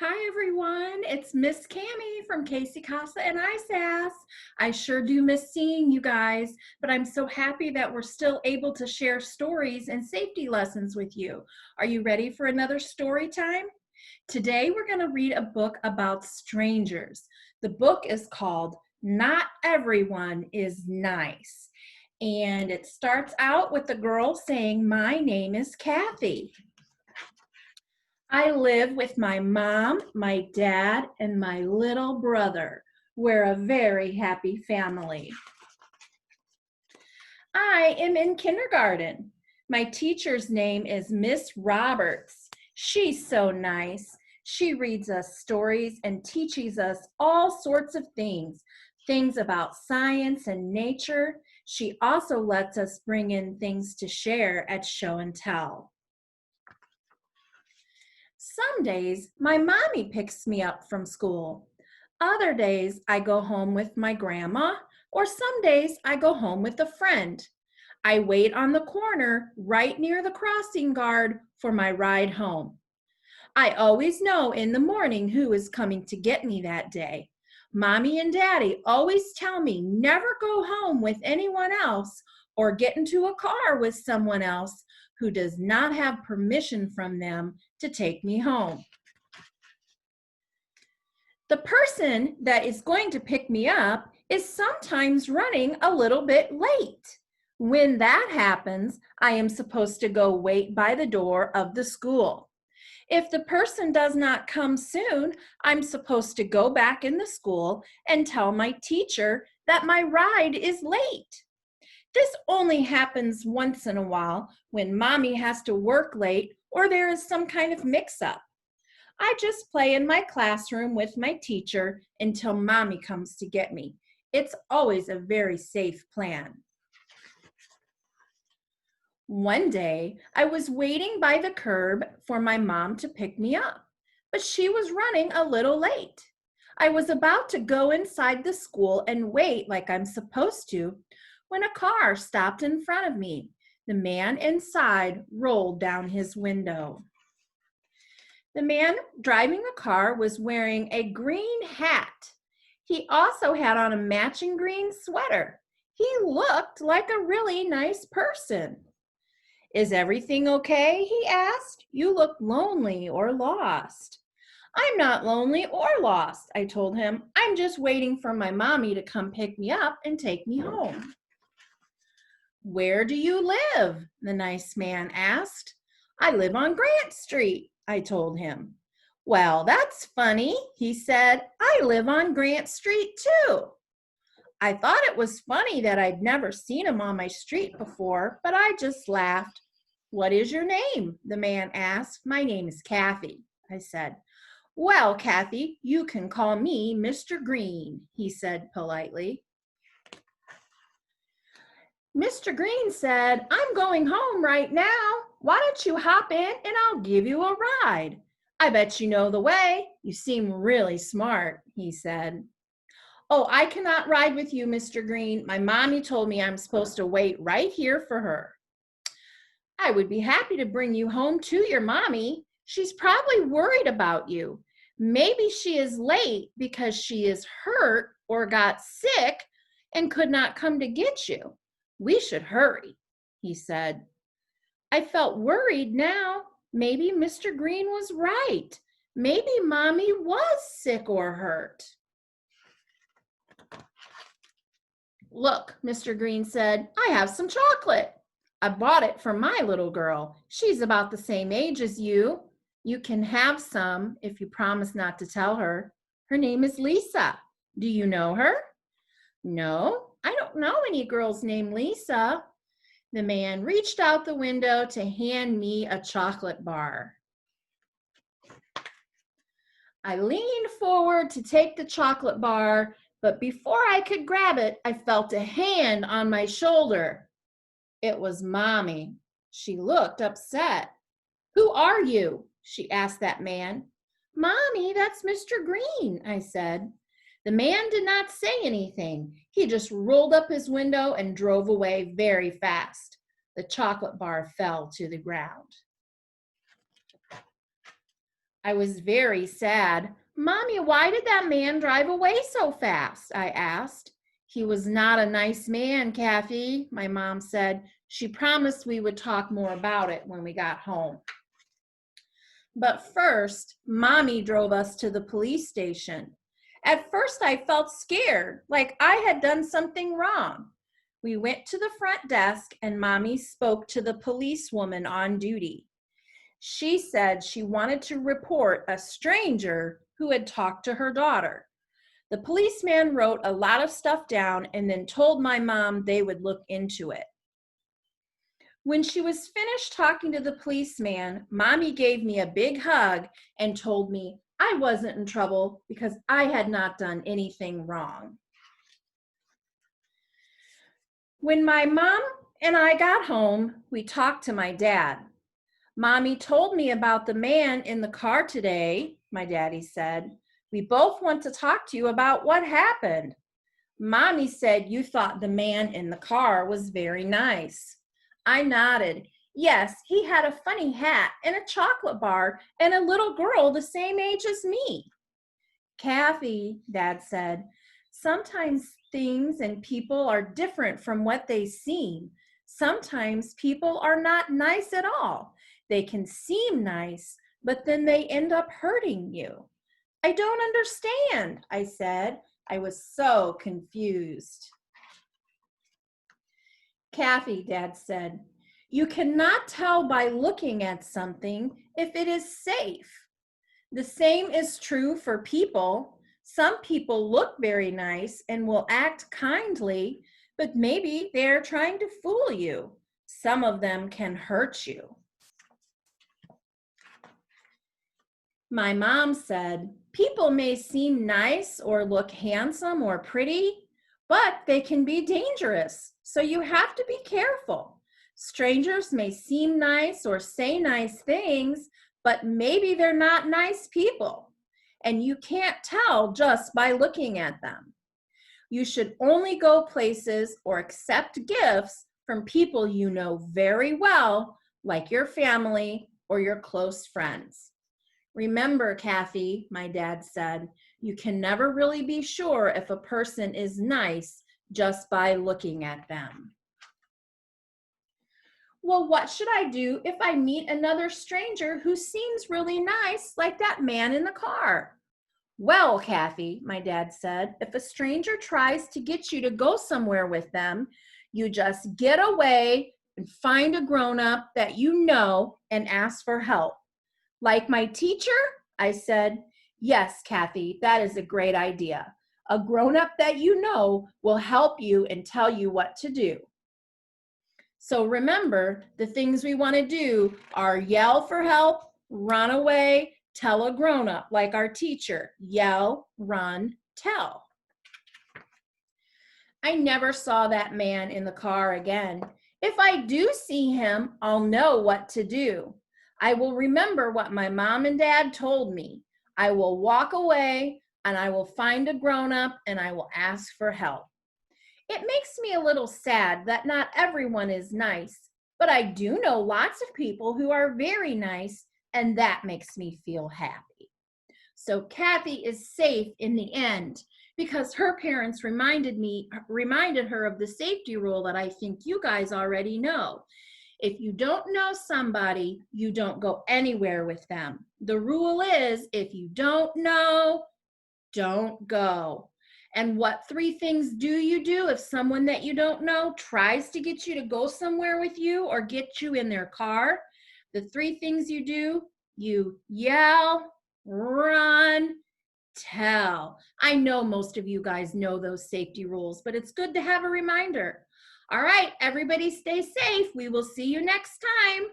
Hi everyone, it's Miss Cami from KC-CASA and ISAS. I sure do miss seeing you guys, but I'm so happy that we're still able to share stories and safety lessons with you. Are you ready for another story time? Today we're going to read a book about strangers. The book is called Not Everyone is Nice. And it starts out with the girl saying, "My name is Kathy. I live with my mom, my dad, and my little brother. We're a very happy family. I am in kindergarten. My teacher's name is Miss Roberts. She's so nice. She reads us stories and teaches us all sorts of things about science and nature. She also lets us bring in things to share at show and tell. Some days, my mommy picks me up from school. Other days, I go home with my grandma, or some days I go home with a friend. I wait on the corner right near the crossing guard for my ride home. I always know in the morning who is coming to get me that day. Mommy and Daddy always tell me never go home with anyone else or get into a car with someone else who does not have permission from them to take me home. The person that is going to pick me up is sometimes running a little bit late. When that happens, I am supposed to go wait by the door of the school. If the person does not come soon, I'm supposed to go back in the school and tell my teacher that my ride is late. This only happens once in a while when mommy has to work late or there is some kind of mix-up. I just play in my classroom with my teacher until mommy comes to get me. It's always a very safe plan. One day, I was waiting by the curb for my mom to pick me up, but she was running a little late. I was about to go inside the school and wait like I'm supposed to when a car stopped in front of me. The man inside rolled down his window. The man driving the car was wearing a green hat. He also had on a matching green sweater. He looked like a really nice person. "Is everything okay?" he asked. "You look lonely or lost." "I'm not lonely or lost," I told him. "I'm just waiting for my mommy to come pick me up and take me home." "Where do you live?" the nice man asked. "I live on Grant Street," I told him. "Well, that's funny," he said. "I live on Grant Street too." I thought it was funny that I'd never seen him on my street before, but I just laughed. "What is your name?" the man asked. "My name is Kathy," I said. "Well, Kathy, you can call me Mr. Green," he said politely. Mr. Green said, "I'm going home right now. Why don't you hop in and I'll give you a ride? I bet you know the way. You seem really smart," he said. "Oh, I cannot ride with you, Mr. Green. My mommy told me I'm supposed to wait right here for her." "I would be happy to bring you home to your mommy. She's probably worried about you. Maybe she is late because she is hurt or got sick and could not come to get you. We should hurry," he said. I felt worried now. Maybe Mr. Green was right. Maybe mommy was sick or hurt. "Look," Mr. Green said, "I have some chocolate. I bought it for my little girl. She's about the same age as you. You can have some if you promise not to tell her. Her name is Lisa. Do you know her?" "No, I don't know any girls named Lisa." The man reached out the window to hand me a chocolate bar. I leaned forward to take the chocolate bar, but before I could grab it, I felt a hand on my shoulder. It was Mommy. She looked upset. "Who are you?" she asked that man. "Mommy, that's Mr. Green," I said. The man did not say anything. He just rolled up his window and drove away very fast. The chocolate bar fell to the ground. I was very sad. Mommy, why did that man drive away so fast? I asked. He was not a nice man, Kathy, my mom said. She promised we would talk more about it when we got home. But first, Mommy drove us to the police station. At first, I felt scared, like I had done something wrong. We went to the front desk and Mommy spoke to the policewoman on duty. She said she wanted to report a stranger who had talked to her daughter. The policeman wrote a lot of stuff down and then told my mom they would look into it. When she was finished talking to the policeman, Mommy gave me a big hug and told me I wasn't in trouble because I had not done anything wrong. When my mom and I got home, we talked to my dad. Mommy told me about the man in the car today, my daddy said. We both want to talk to you about what happened. Mommy said you thought the man in the car was very nice. I nodded. Yes, he had a funny hat and a chocolate bar and a little girl the same age as me. Kathy, Dad said, sometimes things and people are different from what they seem. Sometimes people are not nice at all. They can seem nice, but then they end up hurting you. I don't understand, I said. I was so confused. Kathy, Dad said, you cannot tell by looking at something if it is safe. The same is true for people. Some people look very nice and will act kindly, but maybe they're trying to fool you. Some of them can hurt you. My mom said, people may seem nice or look handsome or pretty, but they can be dangerous, so you have to be careful. Strangers may seem nice or say nice things, but maybe they're not nice people, and you can't tell just by looking at them. You should only go places or accept gifts from people you know very well, like your family or your close friends. Remember, Kathy, my dad said, you can never really be sure if a person is nice just by looking at them. Well, what should I do if I meet another stranger who seems really nice, like that man in the car? Well, Kathy, my dad said, if a stranger tries to get you to go somewhere with them, you just get away and find a grown-up that you know and ask for help. Like my teacher? I said, yes, Kathy, that is a great idea. A grown-up that you know will help you and tell you what to do. So remember, the things we want to do are yell for help, run away, tell a grown-up, like our teacher. Yell, run, tell. I never saw that man in the car again. If I do see him, I'll know what to do. I will remember what my mom and dad told me. I will walk away and I will find a grown-up and I will ask for help. It makes me a little sad that not everyone is nice, but I do know lots of people who are very nice, and that makes me feel happy. So Kathy is safe in the end because her parents reminded her of the safety rule that I think you guys already know. If you don't know somebody, you don't go anywhere with them. The rule is, if you don't know, don't go. And what 3 things do you do if someone that you don't know tries to get you to go somewhere with you or get you in their car? The 3 things you do, you yell, run, tell. I know most of you guys know those safety rules, but it's good to have a reminder. All right, everybody stay safe. We will see you next time.